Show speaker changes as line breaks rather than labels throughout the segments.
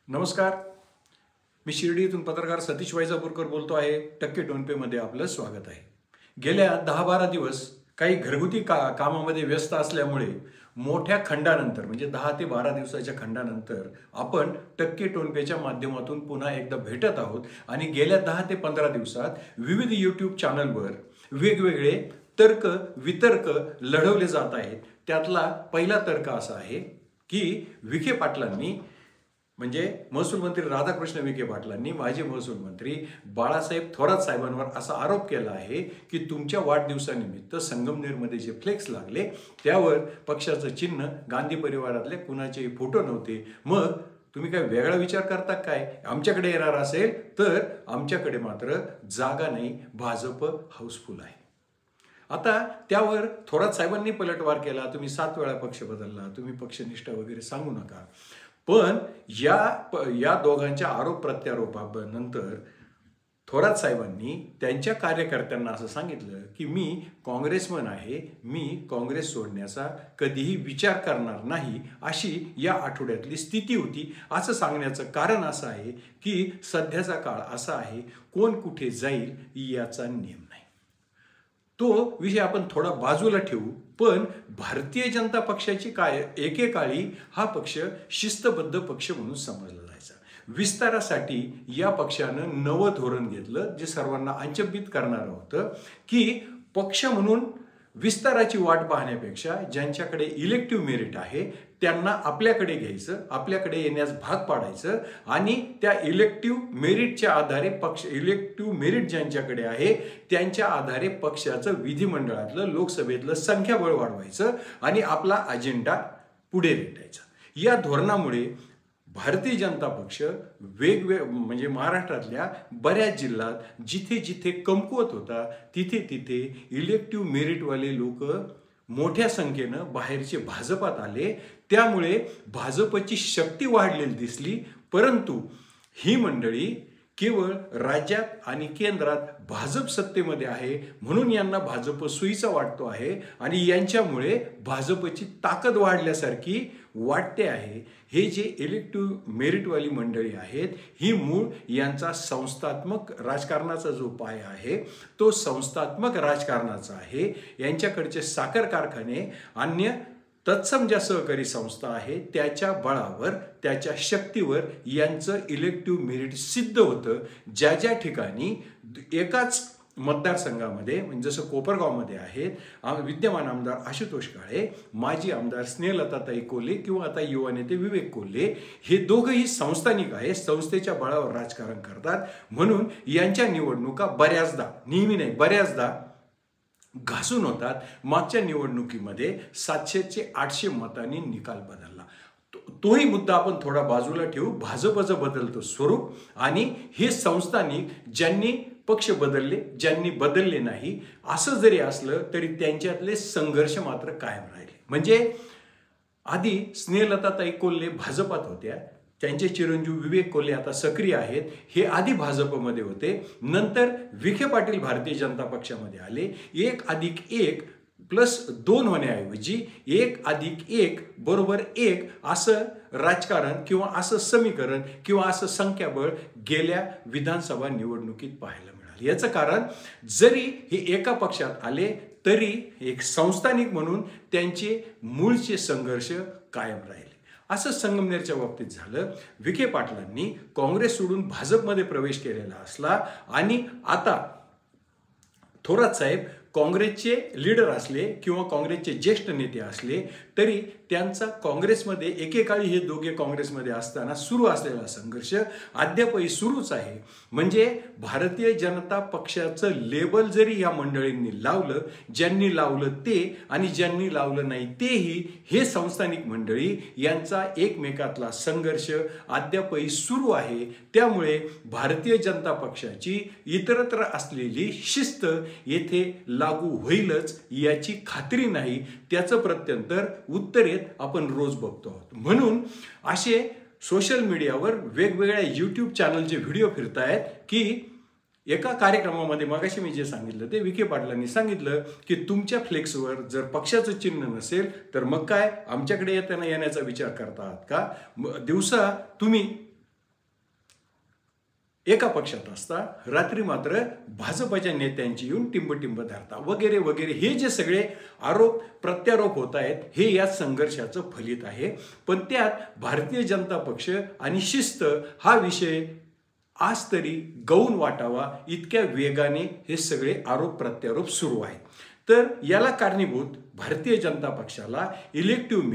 नमस्कार. मी शिर्डीतून पत्रकार सतीश वैजापूरकर बोलतो आहे. टक्के टोनपेमध्ये आपलं स्वागत आहे. गेल्या 10-12 दिवस काही घरगुती कामामध्ये व्यस्त असल्यामुळे मोठ्या खंडानंतर म्हणजे 10 ते 12 दिवसाच्या खंडानंतर आपण टक्के टोनपेच्या माध्यमातून पुन्हा एकदा भेटत आहोत आणि गेल्या 10 ते 15 दिवसात विविध यूट्यूब चॅनलवर वेगवेगळे तर्क वितर्क लढवले जात आहेत. त्यातला पहिला तर्क असा आहे की विखे पाटलांनी म्हणजे महसूल मंत्री राधाकृष्ण विखे पाटलांनी माजी महसूल मंत्री बाळासाहेब थोरात साहेबांवर असा आरोप केला आहे की तुमच्या वाढदिवसानिमित्त संगमनेरमध्ये जे फ्लेक्स लागले त्यावर पक्षाचं चिन्ह गांधी परिवारातले कुणाचेही फोटो नव्हते. मग तुम्ही काय वेगळा विचार करता काय? आमच्याकडे येणार असेल तर आमच्याकडे मात्र जागा नाही, भाजप हाऊसफुल आहे. आता त्यावर थोरात साहेबांनी पलटवार केला. तुम्ही 7 वेळा पक्ष बदलला, तुम्ही पक्षनिष्ठा वगैरे सांगू नका. पण या दोघांच्या आरोप प्रत्यारोपानंतर थोरात साहेबांनी त्यांच्या कार्यकर्त्यांना असं सांगितलं की मी काँग्रेसमन आहे, मी काँग्रेस सोडण्याचा कधीही विचार करणार नाही, अशी या आठवड्यातली स्थिती होती. असं सांगण्याचं कारण असं आहे की सध्याचा काळ असा आहे, कोण कुठे जाईल याचा नियम नाही. तो विषय आपण थोडा बाजूला ठेवू. पण भारतीय जनता पक्षाची एकेकाळी हा पक्ष शिस्तबद्ध पक्ष म्हणून समजला जायचा. विस्तारासाठी या पक्षानं नवं धोरण घेतलं जे सर्वांना अचंबित करणारं होतं की पक्ष म्हणून विस्ताराची वाट पाहण्यापेक्षा ज्यांच्याकडे इलेक्टिव्ह मेरिट आहे त्यांना आपल्याकडे घ्यायचं, आपल्याकडे येण्यास भाग पाडायचं आणि त्या इलेक्टिव्ह मेरिटच्या आधारे इलेक्टिव्ह मेरिट ज्यांच्याकडे आहे त्यांच्या आधारे पक्षाचं विधिमंडळातलं लोकसभेतलं संख्याबळ वाढवायचं आणि आपला अजेंडा पुढे रेटायचा. या धोरणामुळे भारतीय जनता पक्ष म्हणजे महाराष्ट्रातल्या बऱ्याच जिल्ह्यात जिथे जिथे कमकुवत होता तिथे तिथे इलेक्टिव्ह मेरिटवाले लोक मोठ्या संख्येनं बाहेरचे भाजपात आले. त्यामुळे भाजपची शक्ती वाढलेली दिसली. परंतु ही मंडळी केवळ राज्यात आणि केंद्रात भाजप सत्तेमध्ये आहे म्हणून यांना भाजप सोयीचा वाटतो आहे आणि यांच्यामुळे भाजपची ताकद वाढल्यासारखी वाटते आहे. हे जे इलेक्टिव्ह मेरिटवाली मंडळी आहेत ही मूळ यांचा संस्थात्मक राजकारणाचा जो पाया आहे तो संस्थात्मक राजकारणाचा आहे. यांच्याकडचे साखर कारखाने अन्य तत्सम ज्या सहकारी संस्था आहेत त्याच्या बळावर त्याच्या शक्तीवर यांचं इलेक्टिव्ह मेरिट सिद्ध होतं. ज्या ज्या ठिकाणी एकाच मतदारसंघामध्ये म्हणजे जसं कोपरगावमध्ये आहेत विद्यमान आमदार आशुतोष काळे, माजी आमदार स्नेहलताताई कोल्हे किंवा आता युवा नेते विवेक कोल्हे हे दोघंही संस्थानिक आहेत, संस्थेच्या बळावर राजकारण करतात. म्हणून यांच्या निवडणुका बऱ्याचदा, नेहमी नाही बऱ्याचदा घासून होतात. मागच्या निवडणुकीमध्ये 700 ते 800 मतांनी निकाल बदलला. तोही मुद्दा आपण थोडा बाजूला ठेवू. भाजपचं बदलतं स्वरूप आणि हे संस्थानिक ज्यांनी पक्ष बदलले ज्यांनी बदलले नाही असं जरी असलं तरी त्यांच्यातले संघर्ष मात्र कायम राहिले. म्हणजे आधी स्नेहलताताई कोल्हे भाजपात होत्या, त्यांचे चिरंजीव विवेक कोल्हे आता सक्रिय आहेत, हे आधी भाजपमध्ये होते. नंतर विखे पाटील भारतीय जनता पक्षामध्ये आले. 1+1+2 होण्याऐवजी 1+1=1 असं राजकारण किंवा असं समीकरण किंवा असं संख्याबळ गेल्या विधानसभा निवडणुकीत पाहायला मिळाले. याचं कारण जरी हे एका पक्षात आले तरी एक संस्थानिक म्हणून त्यांचे मूळचे संघर्ष कायम राहिले. असं संगमनेरच्या बाबतीत झालं. विखे पाटलांनी काँग्रेस सोडून भाजपमध्ये प्रवेश केलेला असला आणि आता थोरात साहेब काँग्रेसचे लीडर असले किंवा काँग्रेसचे ज्येष्ठ नेते असले तरी त्यांचा काँग्रेसमध्ये एकेकाळी हे दोघे काँग्रेसमध्ये असताना सुरू असलेला संघर्ष अद्यापही सुरूच आहे. म्हणजे भारतीय जनता पक्षाचं लेबल जरी या मंडळींनी लावलं, ज्यांनी लावलं ते आणि ज्यांनी लावलं नाही तेही हे संस्थानिक मंडळी यांचा एकमेकातला संघर्ष अद्यापही सुरू आहे. त्यामुळे भारतीय जनता पक्षाची इतरत्र असलेली शिस्त येथे लागू होईलच याची खात्री नाही. त्याचं प्रत्यंतर उत्तरेत आपण रोज बघतो आहोत. म्हणून असे सोशल मीडियावर वेगवेगळ्या यूट्यूब चॅनलचे व्हिडिओ फिरतायत की एका कार्यक्रमामध्ये मगाशी मी जे सांगितलं ते विखे पाटलांनी सांगितलं की तुमच्या फ्लेक्सवर जर पक्षाचं चिन्ह नसेल तर मग काय आमच्याकडे येण्याचा विचार करतात का? दिवसा तुम्ही एका पक्षात असता, रात्री मात्र भाजपच्या नेत्यांची येऊन टिंबटिंब धरता वगैरे वगैरे, हे जे सगळे आरोप प्रत्यारोप होत आहेत हे या संघर्षाचं फलित आहे. पण त्यात भारतीय जनता पक्ष आणि शिस्त हा विषय आज तरी गौण वाटावा इतक्या वेगाने हे सगळे आरोप प्रत्यारोप सुरू आहेत. तर याला कारणीभूत भारतीय जनता पक्षाला इलेक्टिव्ह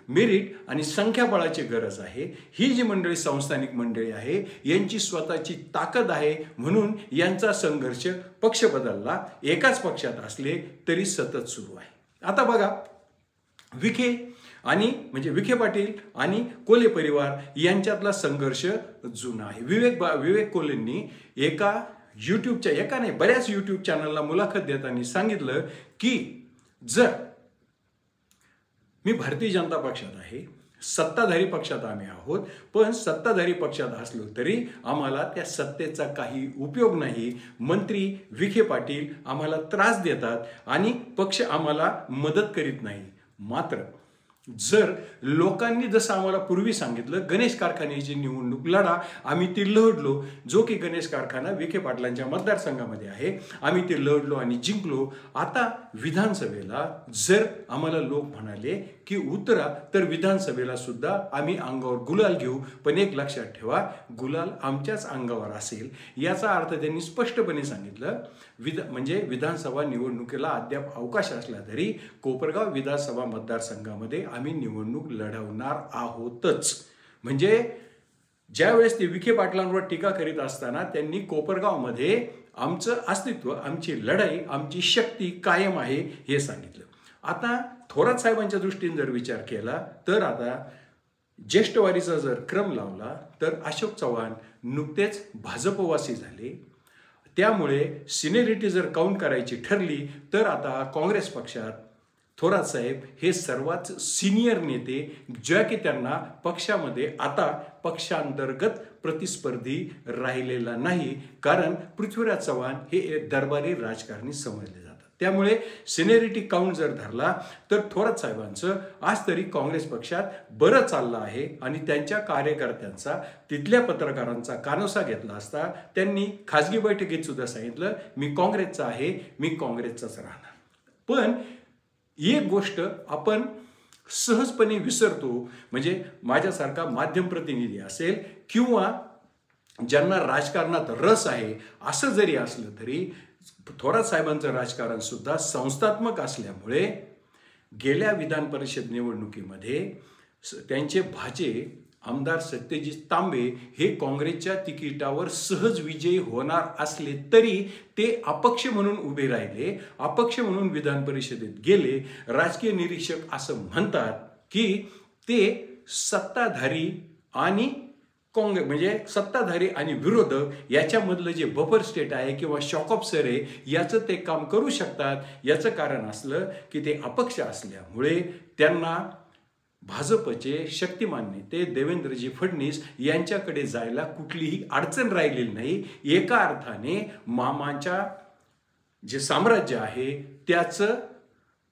मेरिट आणि संख्याबळाची गरज आहे. ही जी मंडळी संस्थानिक मंडळी आहे यांची स्वतःची ताकद आहे, म्हणून यांचा संघर्ष पक्ष बदलला एकाच पक्षात असले तरी सतत सुरू आहे. आता बघा, विखे पाटील आणि कोल्हे परिवार यांच्यातला संघर्ष जुना आहे. विवेक कोल्हेंनी बऱ्याच युट्यूब चॅनलला मुलाखत देताना सांगितलं की जर मी भारतीय जनता पक्षात आहे, सत्ताधारी पक्षात आम्ही आहोत, पण सत्ताधारी पक्षात असलो तरी आम्हाला त्या सत्तेचा काही उपयोग नाही. मंत्री विखे पाटील आम्हाला त्रास देतात आणि पक्ष आम्हाला मदत करीत नाही. मात्र जर लोकांनी जसं आम्हाला पूर्वी सांगितलं गणेश कारखान्याची निवडणूक लढा, आम्ही ती लढलो, जो की गणेश कारखाना विखे पाटलांच्या मतदारसंघामध्ये आहे, आम्ही ते लढलो आणि जिंकलो. आता विधानसभेला जर आम्हाला लोक म्हणाले की उतरा, तर विधानसभेला सुद्धा आम्ही अंगावर गुलाल घेऊ, पण एक लक्षात ठेवा, गुलाल आमच्याच अंगावर असेल. याचा अर्थ त्यांनी स्पष्टपणे सांगितलं. म्हणजे विधानसभा निवडणुकीला अद्याप अवकाश असला तरी कोपरगाव विधानसभा मतदारसंघामध्ये आम्ही निवडणूक लढवणार आहोतच. म्हणजे ज्यावेळेस ते विखे पाटलांवर टीका करीत असताना त्यांनी कोपरगावमध्ये आमचं अस्तित्व, आमची लढाई, आमची शक्ती कायम आहे हे सांगितलं. आता थोरात साहेबांच्या दृष्टीने जर विचार केला तर आता ज्येष्ठवारीचा जर क्रम लावला तर अशोक चव्हाण नुकतेच भाजपवासी झाले. त्यामुळे सिनियरिटी जर काउंट करायची ठरली तर आता काँग्रेस पक्षात थोरात साहेब हे सर्वात सिनियर नेते, ज्या की त्यांना पक्षामध्ये आता पक्षांतर्गत प्रतिस्पर्धी राहिलेला नाही, कारण पृथ्वीराज चव्हाण हे दरबारी राजकारणी समजले जातात. त्यामुळे सिनियरिटी काउंट जर धरला तर थोरात साहेबांचं आज तरी काँग्रेस पक्षात बरं चाललं आहे आणि त्यांच्या कार्यकर्त्यांचा, तिथल्या पत्रकारांचा कानोसा घेतला असता त्यांनी खाजगी बैठकीत सुद्धा सांगितलं, मी काँग्रेसचा आहे, मी काँग्रेसचाच राहणार. पण एक गोष्ट आपण सहजपणे विसरतो, म्हणजे माझ्यासारखा माध्यम प्रतिनिधी असेल किंवा ज्यांना राजकारणात रस आहे असं जरी असलं तरी थोरात साहेबांचं राजकारण सुद्धा संस्थात्मक असल्यामुळे गेल्या विधान परिषद निवडणुकीमध्ये त्यांचे भाचे आमदार सत्यजित तांबे हे काँग्रेसच्या तिकिटावर सहज विजयी होणार असले तरी ते अपक्ष म्हणून उभे राहिले, अपक्ष म्हणून विधान परिषदेत गेले. राजकीय निरीक्षक असं म्हणतात की ते सत्ताधारी आणि म्हणजे सत्ताधारी आणि विरोधक याच्यामधलं जे बफर स्टेट आहे किंवा शॉक ऑब्झर्वर आहे याचं ते काम करू शकतात. याचं कारण असलं की ते अपक्ष असल्यामुळे त्यांना भाजपचे शक्तिमान नेते देवेंद्रजी फडणवीस यांच्याकडे जायला कुठलीही अडचण राहिलेली नाही. एका अर्थाने मामांच्या जे साम्राज्य आहे त्याचं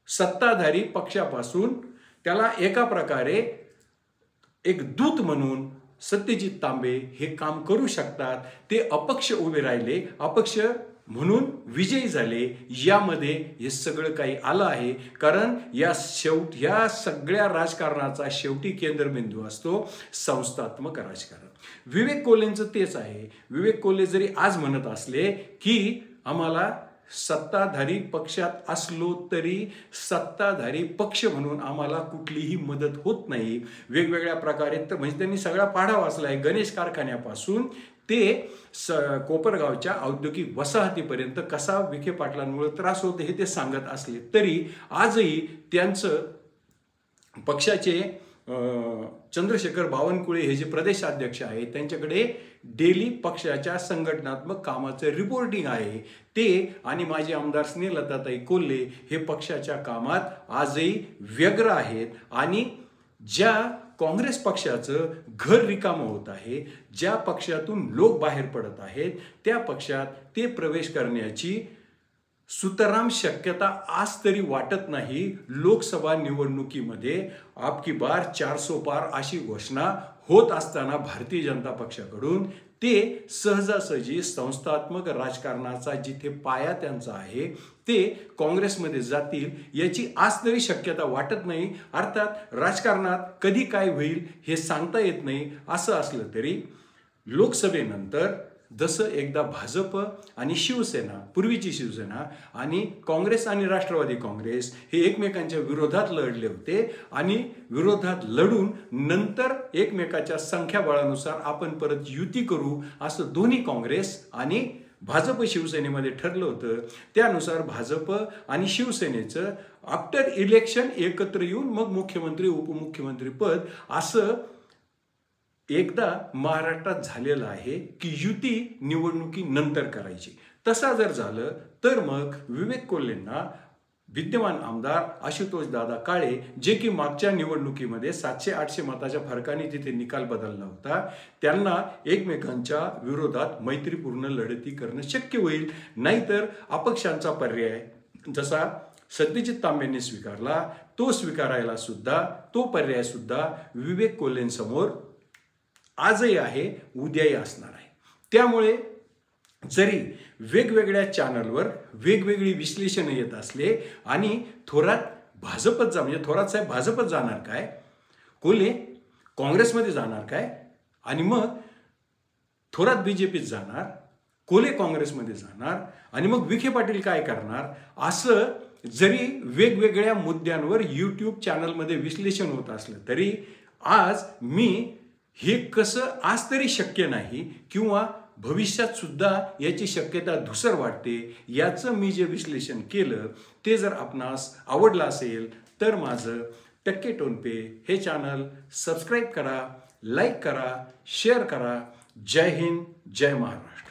सत्ताधारी पक्षापासून त्याला एका प्रकारे एक दूत म्हणून सत्यजित तांबे हे काम करू शकतात. ते अपक्ष उभे राहिले, अपक्ष म्हणून विजयी झाले. यामध्ये हे सगळं काही आलं आहे, कारण या सगळ्या राजकारणाचा शेवटी केंद्रबिंदू असतो संस्थात्मक राजकारण. विवेक कोल्हेंचं तेच आहे. विवेक कोल्हे जरी आज म्हणत असले की आम्हाला सत्ताधारी पक्षात असलो तरी सत्ताधारी पक्ष म्हणून आम्हाला कुठलीही मदत होत नाही, वेगवेगळ्या प्रकारे, तर म्हणजे त्यांनी सगळा पाढा वाचलाय, गणेश कारखान्यापासून ते कोपरगावच्या औद्योगिक वसाहतीपर्यंत कसा विखे पाटलांमुळे त्रास होते हे ते सांगत असले तरी आजही त्यांचं पक्षाचे चंद्रशेखर बावनकुळे हे जे प्रदेशाध्यक्ष आहेत त्यांच्याकडे डेली पक्षाच्या संघटनात्मक कामाचं रिपोर्टिंग आहे. ते आणि माझे आमदार स्नेहलताताई कोल्हे हे पक्षाच्या कामात आजही व्यग्र आहेत आणि ज्या काँग्रेस पक्षाचं घर रिकामं होत आहे, ज्या पक्षातून लोक बाहेर पडत आहेत त्या पक्षात ते प्रवेश करण्याची सुतराम शक्यता आज तरी वाटत नाही. लोकसभा निवडणुकीमध्ये आपकी बार 400 पार अशी घोषणा होत असताना भारतीय जनता पक्षाकडून ते सहजासहजी संस्थात्मक राजकारणाचा जिथे पाया त्यांचा आहे ते काँग्रेसमध्ये जातील याची आज तरी शक्यता वाटत नाही. अर्थात राजकारणात कधी काय होईल हे सांगता येत नाही. असं असलं तरी लोकसभेनंतर जसं एकदा भाजप आणि शिवसेना, पूर्वीची शिवसेना आणि काँग्रेस आणि राष्ट्रवादी काँग्रेस हे एकमेकांच्या विरोधात लढले होते आणि विरोधात लढून नंतर एकमेकाच्या संख्याबळानुसार आपण परत युती करू असं दोन्ही काँग्रेस आणि भाजप शिवसेनेमध्ये ठरलं होतं. त्यानुसार भाजप आणि शिवसेनेचं आफ्टर इलेक्शन एकत्र येऊन मग मुख्यमंत्री उपमुख्यमंत्री पद असं एकदा महाराष्ट्रात झालेलं आहे की युती निवडणुकीनंतर करायची. तसा जर झालं तर मग विवेक कोल्हेंना विद्यमान आमदार आशुतोष दादा काळे, जे की मागच्या निवडणुकीमध्ये 700-800 मताच्या फरकाने तिथे निकाल बदलला होता, त्यांना एकमेकांच्या विरोधात मैत्रीपूर्ण लढती करणं शक्य होईल. नाहीतर अपक्षांचा पर्याय जसा सत्यजित तांबेंनी स्वीकारला तो स्वीकारायला सुद्धा तो पर्याय सुद्धा विवेक कोल्हेंसमोर आजही आहे, उद्याही असणार आहे. त्यामुळे जरी वेगवेगळ्या चॅनलवर वेगवेगळी विश्लेषण येत असले आणि थोरात भाजपच म्हणजे थोरात साहेब भाजपच जाणार काय, कोल्हे काँग्रेसमध्ये जाणार काय आणि मग थोरात बीजेपीत जाणार, कोल्हे काँग्रेसमध्ये जाणार आणि मग विखे पाटील काय करणार, असं जरी वेगवेगळ्या मुद्द्यांवर यूट्यूब चॅनलमध्ये विश्लेषण होत असलं तरी आज मी हे कसं आज तरी शक्य नाही किंवा भविष्यात सुद्धा याची शक्यता धुसर वाटते, याचं मी जे विश्लेषण केलं ते जर आपणास आवडलं असेल तर माझं टक्के टोनपे हे चॅनल सबस्क्राईब करा, लाईक करा, शेअर करा. जय हिंद, जय महाराष्ट्र.